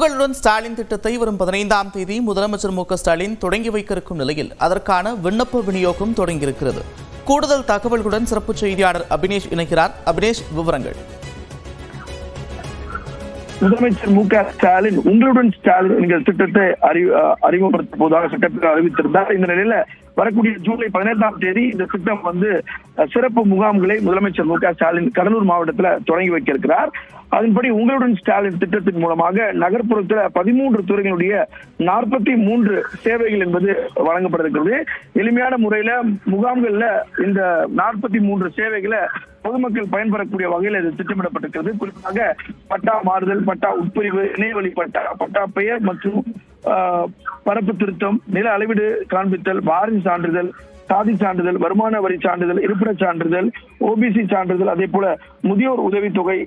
உங்களுடன் ஸ்டாலின் திட்டத்தை வரும் 15ஆம் தேதி முதலமைச்சர் மு.க.ஸ்டாலின் தொடங்கி வைக்க இருக்கும் நிலையில் அதற்கான விண்ணப்ப விநியோகம் தொடங்கியிருக்கிறது. கூடுதல் தகவல்களுடன் சிறப்பு செய்தியாளர் அபினேஷ் இணைக்கிறார். அபினேஷ், விவரங்கள். முதலமைச்சர் மு.க.ஸ்டாலின் உங்களுடன் ஸ்டாலின் என்கிற திட்டத்தை அறிமுகப்படுத்த போதாக சட்டத்தில் அறிவித்திருந்தார். இந்த நிலையில வரக்கூடிய ஜூலை 15ஆம் தேதி இந்த திட்டம் சிறப்பு முகாம்களை முதலமைச்சர் மு.க.ஸ்டாலின் கடலூர் மாவட்டத்தில் தொடங்கி வைக்க இருக்கிறார். அதன்படி உங்களுடன் ஸ்டாலின் திட்டத்தின் மூலமாக நகர்ப்புறத்தில் 13 துறைகளுடைய 43 சேவைகள் என்பது வழங்கப்பட்டிருக்கிறது. எளிமையான முறையில முகாம்கள்ல இந்த 43 சேவைகளை பொதுமக்கள் பயன்பெறக்கூடிய வகையில் இது திட்டமிடப்பட்டிருக்கிறது. குறிப்பாக பட்டா மாறுதல், பட்டா உட்பிரிவு, இணையவழி பட்டா, பட்டா பெயர் மற்றும் பரப்பு திருத்தம், நில அளவீடு காண்பித்தல், வாரிசு சான்றிதழ், சாதி சான்றிதழ், வருமான வரி சான்றிதழ், இருப்பிட சான்றிதழ், ஓபிசி சான்றிதழ், அதே போல முதியோர் உதவித்தொகை,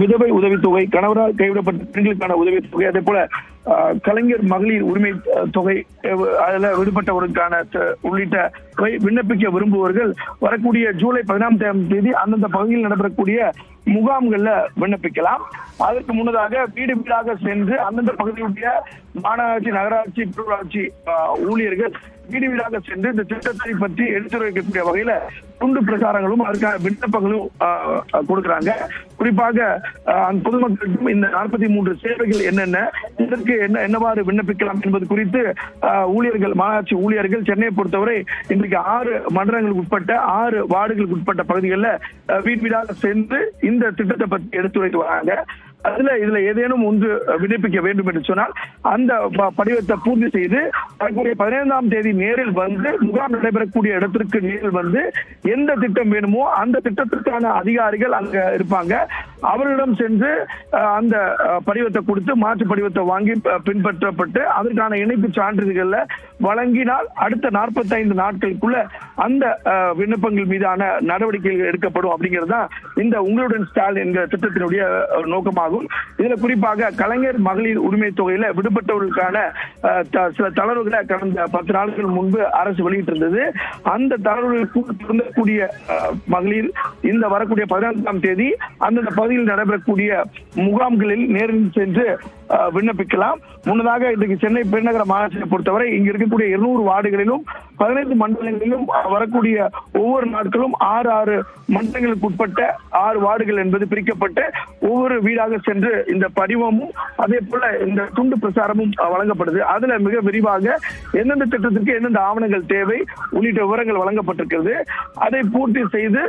விதவை உதவித்தொகை, கணவரால் கைவிடப்பட்ட பெண்களுக்கான உதவித்தொகை, அதே போல கலைஞர் மகளிர் உரிமை தொகை, அதில் விடுபட்டவருக்கான உள்ளிட்ட விண்ணப்பிக்க விரும்புவர்கள் வரக்கூடிய ஜூலை 15ஆம் தேதி அந்தந்த பகுதியில் நடைபெறக்கூடிய முகாம்கள்ல விண்ணப்பிக்கலாம். அதற்கு முன்னதாக வீடு வீடாக சென்று அந்தந்த பகுதியுடைய மாநகராட்சி, நகராட்சி, பேரூராட்சி ஊழியர்கள் வீடு வீடாக சென்று இந்த திட்டத்தை பற்றி எடுத்துரைக்கக்கூடிய வகையில துண்டு பிரச்சாரங்களும் அதற்கான விண்ணப்பங்களும் கொடுக்கிறாங்க. குறிப்பாக பொதுமக்களுக்கும் இந்த 43 சேவைகள் என்னென்ன, இதற்கு என்னவாறு விண்ணப்பிக்கலாம் என்பது குறித்து ஊழியர்கள், மாநகராட்சி ஊழியர்கள் சென்னையை பொறுத்தவரை இன்றைக்கு 6 மண்டலங்களுக்கு உட்பட்ட 6 வார்டுகளுக்கு உட்பட்ட பகுதிகளில் வீடு வீடாக சென்று இந்த திட்டத்தை பற்றி எடுத்துரைத்து வராங்க. இதுல ஏதேனும் ஒன்று விண்ணப்பிக்க வேண்டும் என்று சொன்னால் அந்த படிவத்தை பூர்த்தி செய்து வரக்கூடிய 15ஆம் தேதி நேரில் வந்து முகாம் நடைபெறக்கூடிய இடத்திற்கு நேரில் வந்து எந்த திட்டம் வேணுமோ அந்த திட்டத்திற்கான அதிகாரிகள் அங்க இருப்பாங்க. அவர்களிடம் சென்று அந்த படிவத்தை கொடுத்து மாற்று படிவத்தை வாங்கி பின்பற்றப்பட்டு அதற்கான இணைப்பு சான்றிதழ்களை வழங்கினால் அடுத்த 45 நாட்களுக்குள்ள அந்த விண்ணப்பங்கள் மீதான நடவடிக்கைகள் எடுக்கப்படும் அப்படிங்கிறது தான் இந்த உங்களுடன் ஸ்டாலின் என்கிற திட்டத்தினுடைய நோக்கமாகும். இதுல குறிப்பாக கலைஞர் மகளிர் உரிமை தொகையில விடுபட்டவர்களுக்கான சில தளர்வுகளை கடந்த 10 நாட்கள் முன்பு அரசு வெளியிட்டிருந்தது. அந்த தளர்வுகளுக்கு பொருந்தக்கூடிய மகளிர் இந்த வரக்கூடிய 15ஆம் தேதி அந்தந்த பகுதியில் நடைபெறக்கூடிய முகாம்களில் நேரில் சென்று விண்ணப்பிக்கலாம். முன்னதாக இன்றைக்கு சென்னை பெருநகர மாநகராட்சியை பொறுத்தவரை இங்க இருக்கக்கூடிய 200 வார்டுகளிலும் 15 மண்டலங்களிலும் வரக்கூடிய ஒவ்வொரு நாட்களும் 6 மண்டலங்களுக்கு உட்பட்ட 6 வார்டுகள் என்பது பிரிக்கப்பட்டு ஒவ்வொரு வீடாக சென்று இந்த படிவமும் அதே போல இந்த துண்டு பிரச்சாரமும் வழங்கப்படுது. அதுல மிக விரிவாக எந்தெந்த திட்டத்திற்கு எந்தெந்த ஆவணங்கள் தேவை உள்ளிட்ட விவரங்கள் வழங்கப்பட்டிருக்கிறது. அதை பூர்த்தி செய்து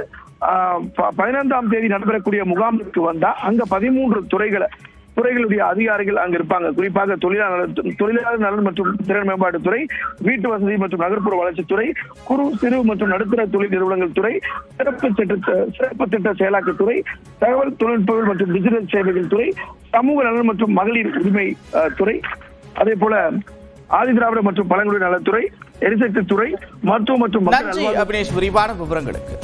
15ஆம் தேதி நடைபெறக்கூடிய முகாமிற்கு வந்தா அங்க 13 துறைகளுடைய அதிகாரிகள் அங்க இருப்பாங்க. குறிப்பாக தொழிலாளர் நலன் மற்றும் திறன் மேம்பாட்டுத்துறை, வீட்டு வசதி மற்றும் நகர்ப்புற வளர்ச்சித்துறை, குறு சிறு மற்றும் நடுத்தர தொழில் நிறுவனங்கள் துறை, சிறப்பு திட்ட செயலாக்கத்துறை, தகவல் தொழில்நுட்பங்கள் மற்றும் டிஜிட்டல் சேவைகள் துறை, சமூக நலன் மற்றும் மகளிர் உரிமை துறை, அதே போல ஆதிதிராவிட மற்றும் பழங்குடி நலத்துறை, எரிசக்தி துறை, மருத்துவம் மற்றும் நன்றி அபினேஷ், விரிவான விவரங்களுக்கு.